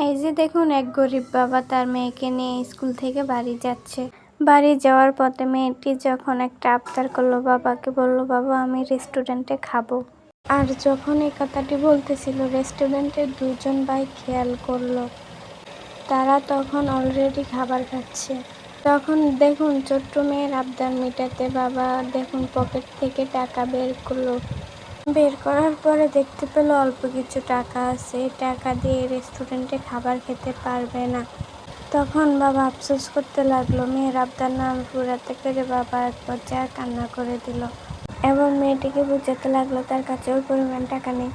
এই যে দেখুন, এক গরিব বাবা তার মেয়েকে নিয়ে স্কুল থেকে বাড়ি যাচ্ছে। বাড়ি যাওয়ার পথে মেয়েটি যখন একটা আবদার করলো, বাবাকে বলল, বাবা আমি রেস্টুরেন্টে খাবো। আর যখন এই কথাটি বলতেছিল, রেস্টুরেন্টের দুজন ভাই খেয়াল করলো তারা তখন অলরেডি খাবার খাচ্ছে। তখন দেখুন, ছোট্ট মেয়ের আবদার মেটাতে বাবা দেখুন পকেট থেকে টাকা বের করলো। বের করার পরে দেখতে পেল অল্প কিছু টাকা আছে, টাকা দিয়ে রেস্টুরেন্টে খাবার খেতে পারবে না। তখন বাবা আফসোস করতে লাগলো। মেয়ের আবদার না পুরাতে পেরে বাবা এক পর্যায়ে কান্না করে দিল এবং মেয়েটিকে বোঝাতে লাগলো তার কাছে ওই পরিমাণ টাকা নেই।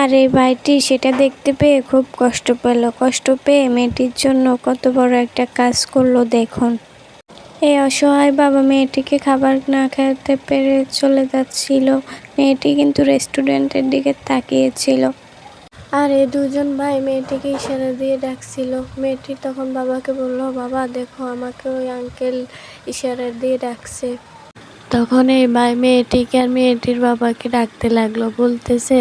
আর এই ভাইটি সেটা দেখতে পেয়ে খুব কষ্ট পেল। কষ্ট পেয়ে মেয়েটির জন্য কত বড় একটা কাজ করলো দেখুন। এই অসহায় বাবা মেয়েটিকে খাবার না খেতে পেরে চলে যাচ্ছিল। মেয়েটি কিন্তু রেস্টুরেন্টের দিকে তাকিয়েছিল। আর এই দুজন ভাই মেয়েটিকে ইশারা দিয়ে ডাকছিল। মেয়েটি তখন বাবাকে বলল, বাবা দেখো আমাকে ওই আঙ্কেল ইশারা দিয়ে ডাকছে। তখন এই ভাই মেয়েটিকে আর মেয়েটির বাবাকে ডাকতে লাগলো, বলতেছে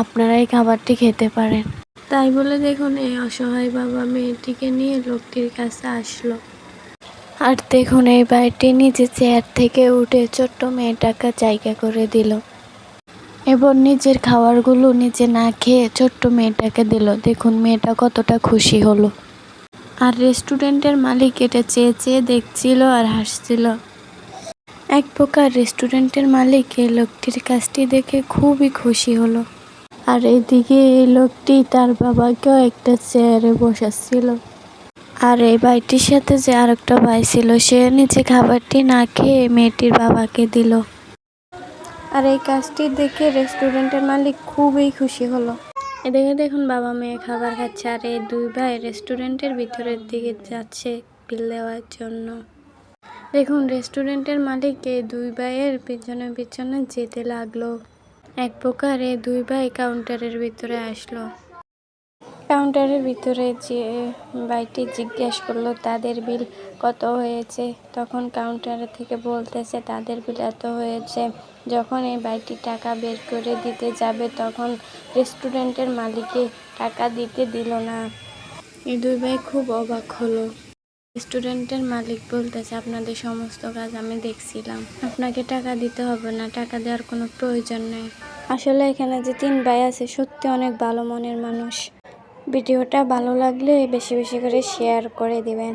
আপনারা এই খাবারটি খেতে পারেন। তাই বলে দেখুন এই অসহায় বাবা মেয়েটিকে নিয়ে লোকটির কাছে আসলো। আর দেখুন এই ভাইটি নিজে চেয়ার থেকে উঠে ছোট্ট মেয়েটাকে জায়গা করে দিল এবং নিজের খাবারগুলো নিজে না খেয়ে ছোট্ট মেয়েটাকে দিল। দেখুন মেয়েটা কতটা খুশি হলো। আর রেস্টুরেন্টের মালিক এটা চেয়ে চেয়ে দেখছিল আর হাসছিল। এক প্রকার রেস্টুরেন্টের মালিক এই লোকটির কাজটি দেখে খুবই খুশি হলো। আর এদিকে এই লোকটি তার বাবাকেও একটা চেয়ারে বসাচ্ছিল। আর এই ভাইটির সাথে যে আরেকটা ভাই ছিল, সে নিচে খাবারটি না খেয়ে মেয়েটির বাবাকে দিল। আর এই কাজটি দেখে রেস্টুরেন্টের মালিক খুবই খুশি হলো। এদিকে দেখুন বাবা মেয়ে খাবার খাচ্ছে আর এই দুই ভাই রেস্টুরেন্টের ভিতরের দিকে যাচ্ছে বিল দেওয়ার জন্য। দেখুন রেস্টুরেন্টের মালিক এই দুই ভাইয়ের পিছনে পিছনে যেতে লাগলো। এক প্রকার এই দুই ভাই কাউন্টারের ভিতরে আসলো। কাউন্টারের ভিতরে যে ভাইটি জিজ্ঞেস করলো তাদের বিল কত হয়েছে। তখন কাউন্টারের থেকে বলতেছে তাদের বিল এত হয়েছে। যখন এই ভাইটি টাকা বের করে দিতে যাবে তখন রেস্টুরেন্টের মালিককে টাকা দিতে দিল না। এই দুই ভাই খুব অবাক হলো। রেস্টুরেন্টের মালিক বলতেছে, আপনাদের সমস্ত কাজ আমি দেখছিলাম, আপনাকে টাকা দিতে হবে না, টাকা দেওয়ার কোনো প্রয়োজন নেই। আসলে এখানে যে তিন ভাই আছে সত্যি অনেক ভালো মনের মানুষ। ভিডিওটা ভালো লাগলে বেশি বেশি করে শেয়ার করে দিবেন।